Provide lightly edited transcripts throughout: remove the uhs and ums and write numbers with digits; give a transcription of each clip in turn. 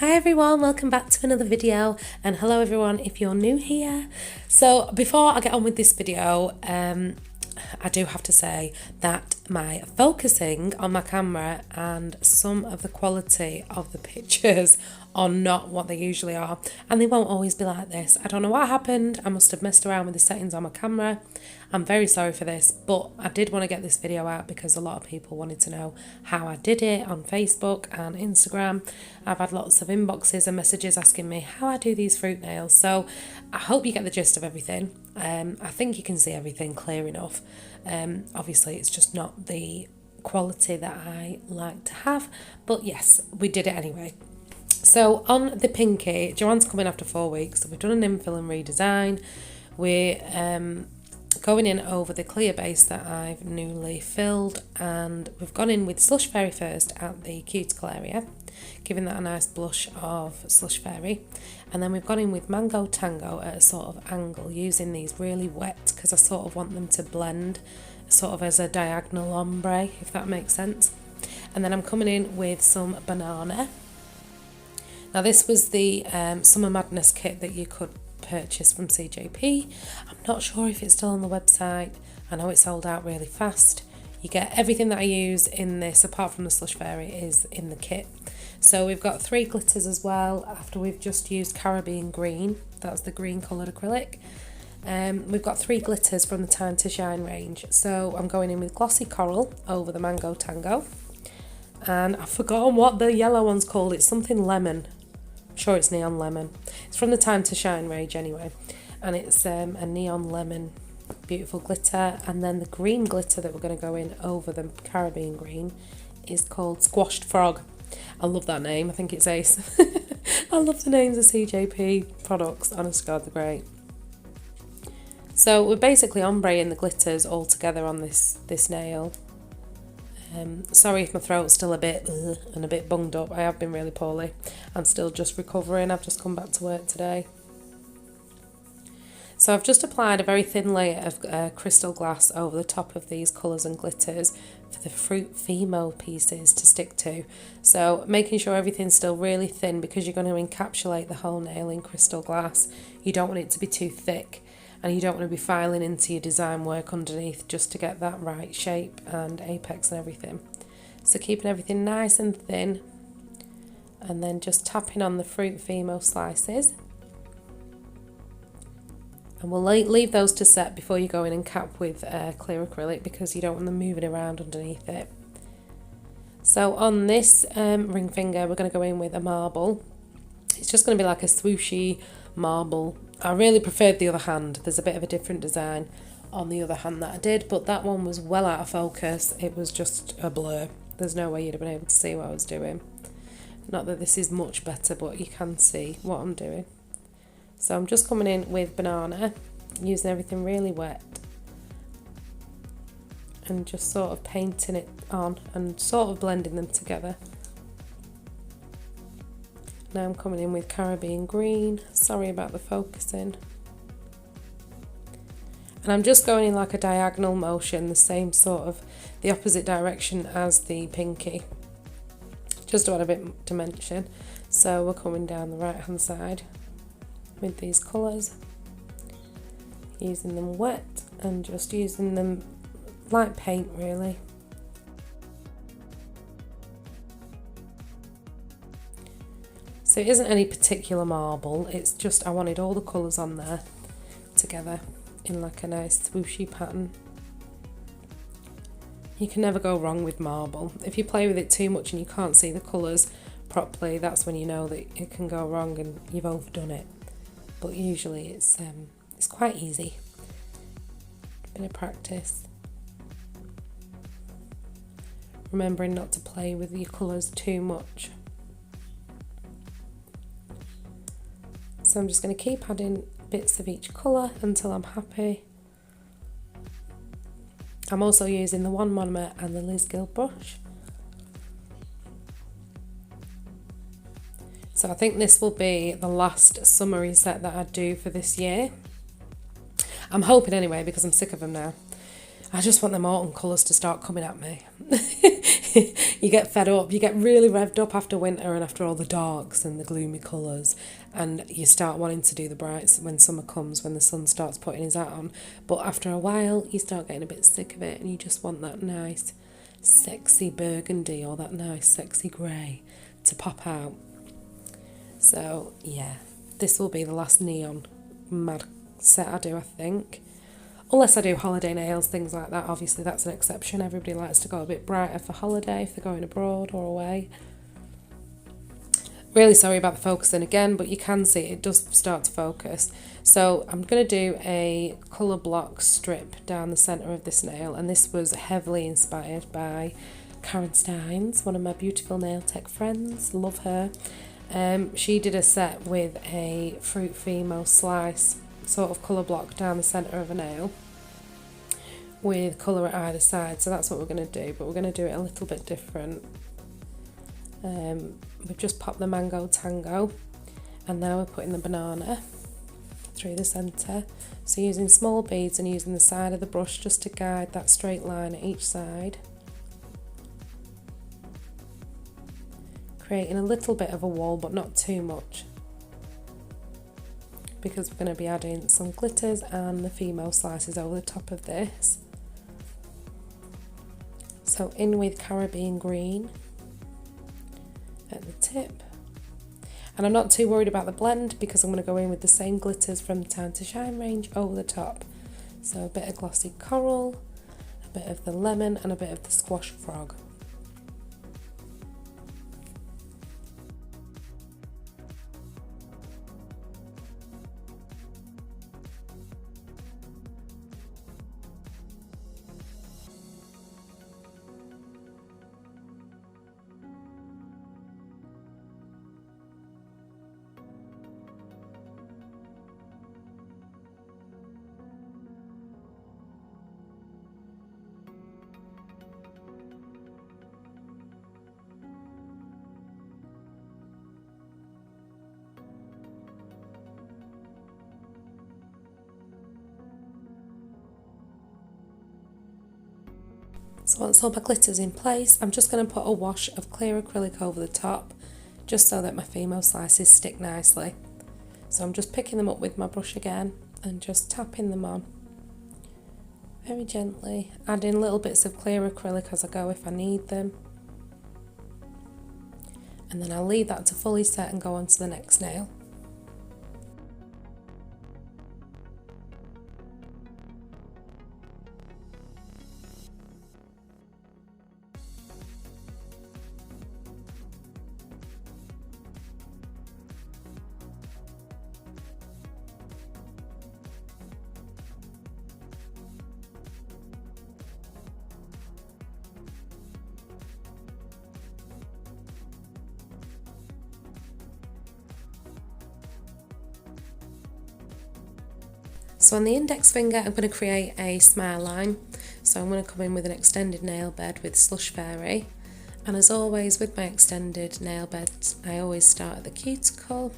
Hi everyone, welcome back to another video, and hello everyone if you're new here. So before I get on with this video, I do have to say that my focusing on my camera and some of the quality of the pictures are not what they usually are, and they won't always be like this. I don't know what happened. I must have messed around with the settings on my camera. I'm very sorry for this, but I did want to get this video out because a lot of people wanted to know how I did it on Facebook and Instagram. I've had lots of inboxes and messages asking me how I do these fruit nails, so I hope you get the gist of everything. I think you can see everything clear enough. Obviously it's just not the quality that I like to have, but yes, we did it anyway. So on the pinky, Joanne's coming after 4 weeks, so we've done an infill and redesign. We're going in over the clear base that I've newly filled, and we've gone in with Slush Fairy first at the cuticle area, giving that a nice blush of Slush Fairy, and then we've gone in with Mango Tango at a sort of angle, using these really wet because I sort of want them to blend sort of as a diagonal ombre, if that makes sense. And then I'm coming in with some Banana. Now this was the Summer Madness kit that you could purchase from CJP. I'm not sure if it's still on the website. I know it sold out really fast. You get everything that I use in this, apart from the Slush Fairy, is in the kit. So we've got 3 glitters as well, after we've just used Caribbean Green. That's the green coloured acrylic. We've got 3 glitters from the Time to Shine range. So I'm going in with Glossy Coral over the Mango Tango. And I've forgotten what the yellow one's called. It's something lemon. I'm sure it's Neon Lemon. It's from the Time to Shine range anyway. And it's a neon lemon, beautiful glitter. And then the green glitter that we're going to go in over the Caribbean Green is called Squashed Frog. I love that name. I think it's ace. I love the names of CJP products. Honest to God, they're great. So we're basically ombreing the glitters all together on this nail. Sorry if my throat's still a bit and a bit bunged up. I have been really poorly. I'm still just recovering. I've just come back to work today. So I've just applied a very thin layer of crystal glass over the top of these colours and glitters for the fruit fimo pieces to stick to. So making sure everything's still really thin, because you're going to encapsulate the whole nail in crystal glass. You don't want it to be too thick, and you don't want to be filing into your design work underneath, just to get that right shape and apex and everything. So keeping everything nice and thin, and then just tapping on the fruit fimo slices. And we'll leave those to set before you go in and cap with clear acrylic, because you don't want them moving around underneath it. So on this ring finger, we're going to go in with a marble. It's just going to be like a swooshy marble. I really preferred the other hand. There's a bit of a different design on the other hand that I did, but that one was well out of focus. It was just a blur. There's no way you'd have been able to see what I was doing. Not that this is much better, but you can see what I'm doing. So I'm just coming in with Banana, using everything really wet, and just sort of painting it on and sort of blending them together. Now I'm coming in with Caribbean Green. Sorry about the focusing. And I'm just going in like a diagonal motion, the same sort of, the opposite direction as the pinky, just to add a bit of dimension. So we're coming down the right hand side with these colours, using them wet and just using them like paint really. So it isn't any particular marble, it's just I wanted all the colours on there together in like a nice swooshy pattern. You can never go wrong with marble. If you play with it too much and you can't see the colours properly, that's when you know that it can go wrong and you've overdone it. But usually it's quite easy. Bit of practice. Remembering not to play with your colours too much. So I'm just going to keep adding bits of each colour until I'm happy. I'm also using the One Monomer and the Liz Gill brush. So I think this will be the last summery set that I do for this year. I'm hoping anyway, because I'm sick of them now. I just want them autumn colours to start coming at me. you get fed up, you get really revved up after winter and after all the darks and the gloomy colours, and you start wanting to do the brights when summer comes, when the sun starts putting his hat on. But after a while, you start getting a bit sick of it, and you just want that nice, sexy burgundy or that nice, sexy grey to pop out. So, yeah, this will be the last neon mad set I do, I think. Unless I do holiday nails, things like that. Obviously, that's an exception. Everybody likes to go a bit brighter for holiday if they're going abroad or away. Really sorry about the focusing again, but you can see it does start to focus. So I'm going to do a colour block strip down the centre of this nail, and this was heavily inspired by Karen Steins, one of my beautiful nail tech friends. Love her. She did a set with a fruit fimo slice sort of colour block down the centre of a nail with colour at either side, so that's what we're going to do, but we're going to do it a little bit different. We've just popped the mango tango, and now we're putting the banana through the centre, so using small beads and using the side of the brush just to guide that straight line at each side, creating a little bit of a wall but not too much, because we're going to be adding some glitters and the fimo slices over the top of this. So in with Caribbean green at the tip, and I'm not too worried about the blend because I'm going to go in with the same glitters from the Time to Shine range over the top. So a bit of glossy coral, a bit of the lemon, and a bit of the squash frog. So once all my glitter's in place, I'm just going to put a wash of clear acrylic over the top, just so that my fimo slices stick nicely. So I'm just picking them up with my brush again and just tapping them on very gently, adding little bits of clear acrylic as I go if I need them. And then I'll leave that to fully set and go on to the next nail. So on the index finger, I'm going to create a smile line. So I'm going to come in with an extended nail bed with Slush Fairy. And as always with my extended nail beds, I always start at the cuticle,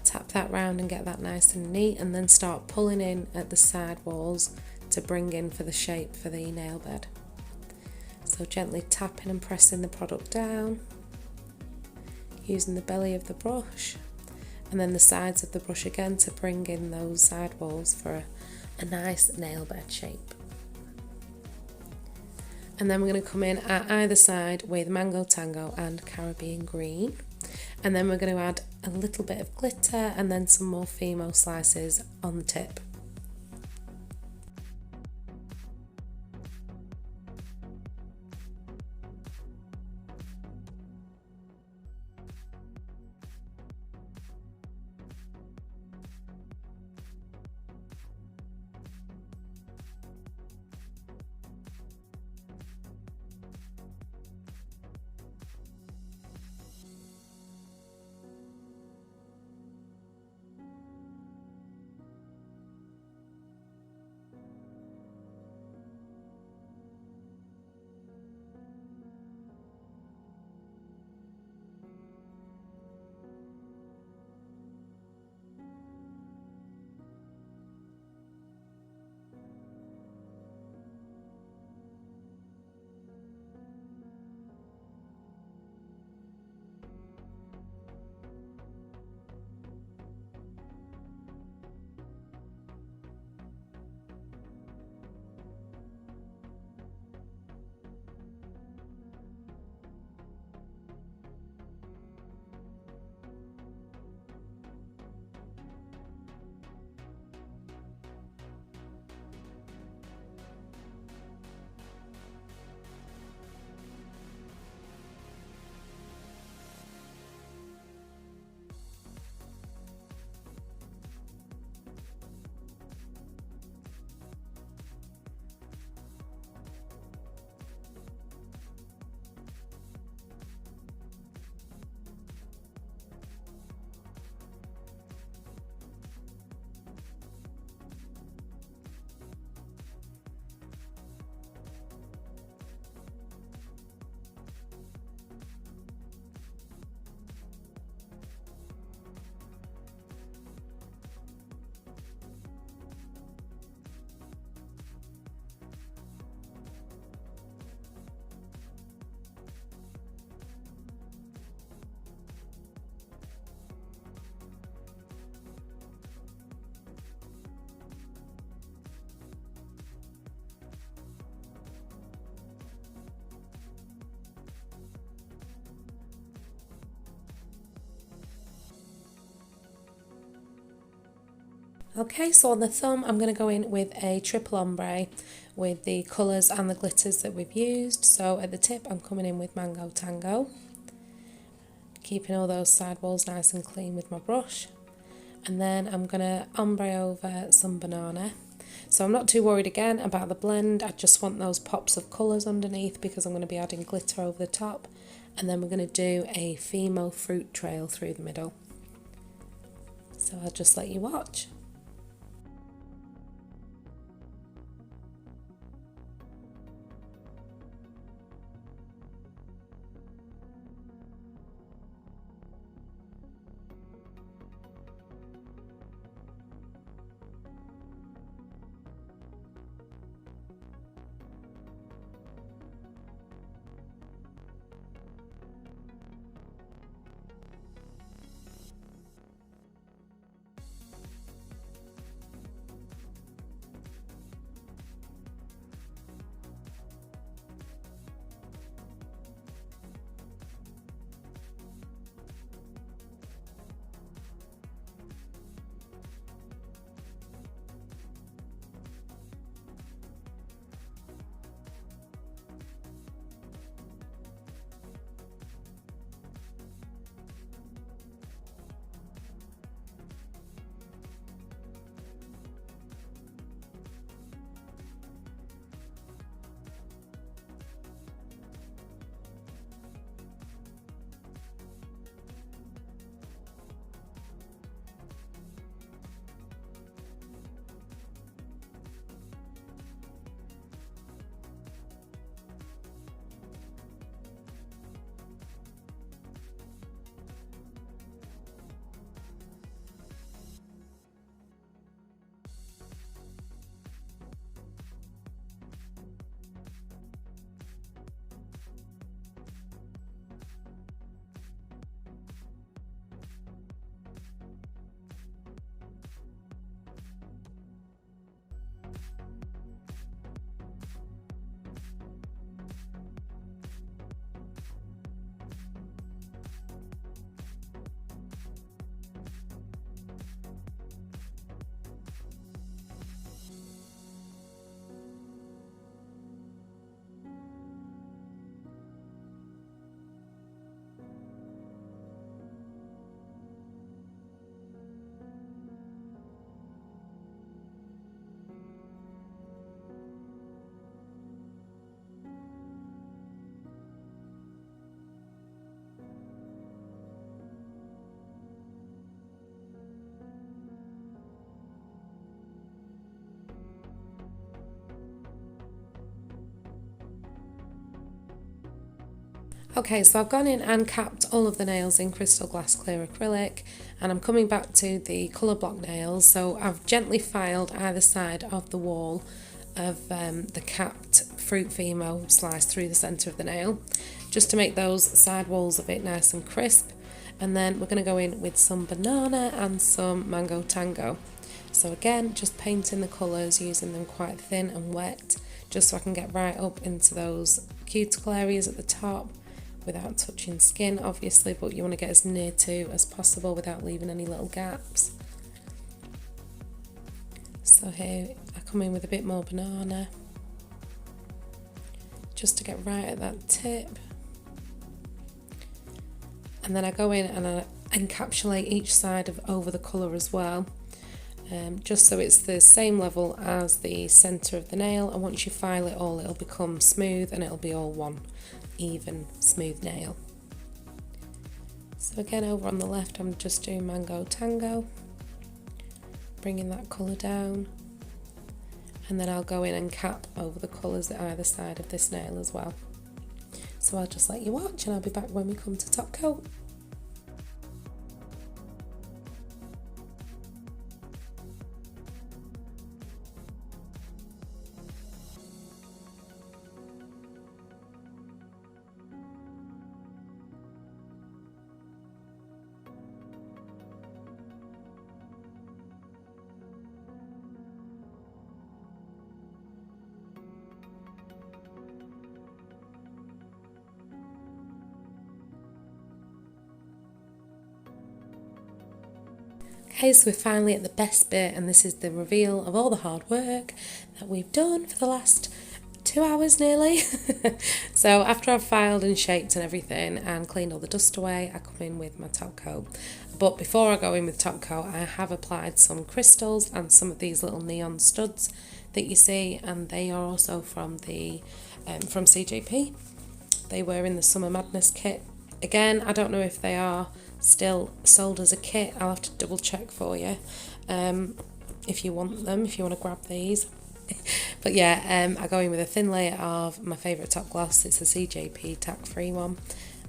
tap that round and get that nice and neat, and then start pulling in at the side walls to bring in for the shape for the nail bed. So gently tapping and pressing the product down, using the belly of the brush, and then the sides of the brush again to bring in those side walls for a nice nail bed shape. And then we're going to come in at either side with Mango Tango and Caribbean Green, and then we're going to add a little bit of glitter and then some more fimo slices on the tip. Okay, so on the thumb I'm going to go in with a triple ombre with the colours and the glitters that we've used. So at the tip I'm coming in with Mango Tango, keeping all those side walls nice and clean with my brush. And then I'm going to ombre over some banana. So I'm not too worried again about the blend, I just want those pops of colours underneath because I'm going to be adding glitter over the top. And then we're going to do a fimo fruit trail through the middle. So I'll just let you watch. Okay, so I've gone in and capped all of the nails in crystal glass clear acrylic, and I'm coming back to the colour block nails. So I've gently filed either side of the wall of the capped fruit fimo slice through the centre of the nail, just to make those side walls a bit nice and crisp. And then we're going to go in with some banana and some mango tango. So again, just painting the colours, using them quite thin and wet, just so I can get right up into those cuticle areas at the top without touching skin obviously, but you want to get as near to as possible without leaving any little gaps. So here I come in with a bit more banana just to get right at that tip, and then I go in and I encapsulate each side of over the colour as well, just so it's the same level as the centre of the nail, and once you file it all it'll become smooth and it'll be all one even smooth nail. So again, over on the left I'm just doing mango tango, bringing that colour down, and then I'll go in and cap over the colours at either side of this nail as well. So I'll just let you watch and I'll be back when we come to top coat. Okay, so we're finally at the best bit, and this is the reveal of all the hard work that we've done for the last 2 hours nearly. So after I've filed and shaped and everything and cleaned all the dust away, I come in with my top coat. But before I go in with top coat, I have applied some crystals and some of these little neon studs that you see, and they are also from the from CJP. They were in the Summer Madness kit. Again, I don't know if they are still sold as a kit. I'll have to double check for you if you want them, if you want to grab these. But yeah, I go in with a thin layer of my favourite top gloss. It's a CJP tack-free one,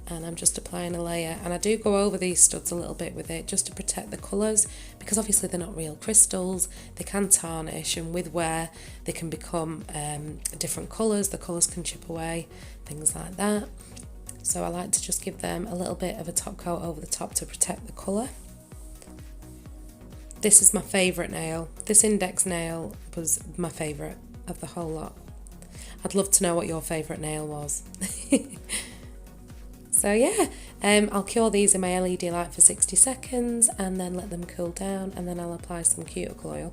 and I'm just applying a layer, and I do go over these studs a little bit with it just to protect the colours, because obviously they're not real crystals. They can tarnish, and with wear they can become different colours. The colours can chip away, things like that. So I like to just give them a little bit of a top coat over the top to protect the colour. This is my favourite nail. This index nail was my favourite of the whole lot. I'd love to know what your favourite nail was. So yeah, I'll cure these in my LED light for 60 seconds and then let them cool down, and then I'll apply some cuticle oil,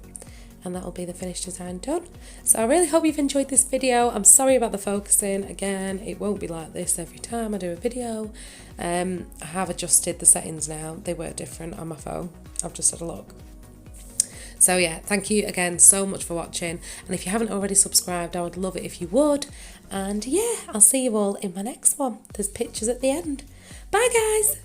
and that'll be the finished design done. So I really hope you've enjoyed this video. I'm sorry about the focusing. Again, it won't be like this every time I do a video. I have adjusted the settings now. They were different on my phone. I've just had a look. So yeah, thank you again so much for watching, and if you haven't already subscribed, I would love it if you would. And yeah, I'll see you all in my next one. There's pictures at the end. Bye guys!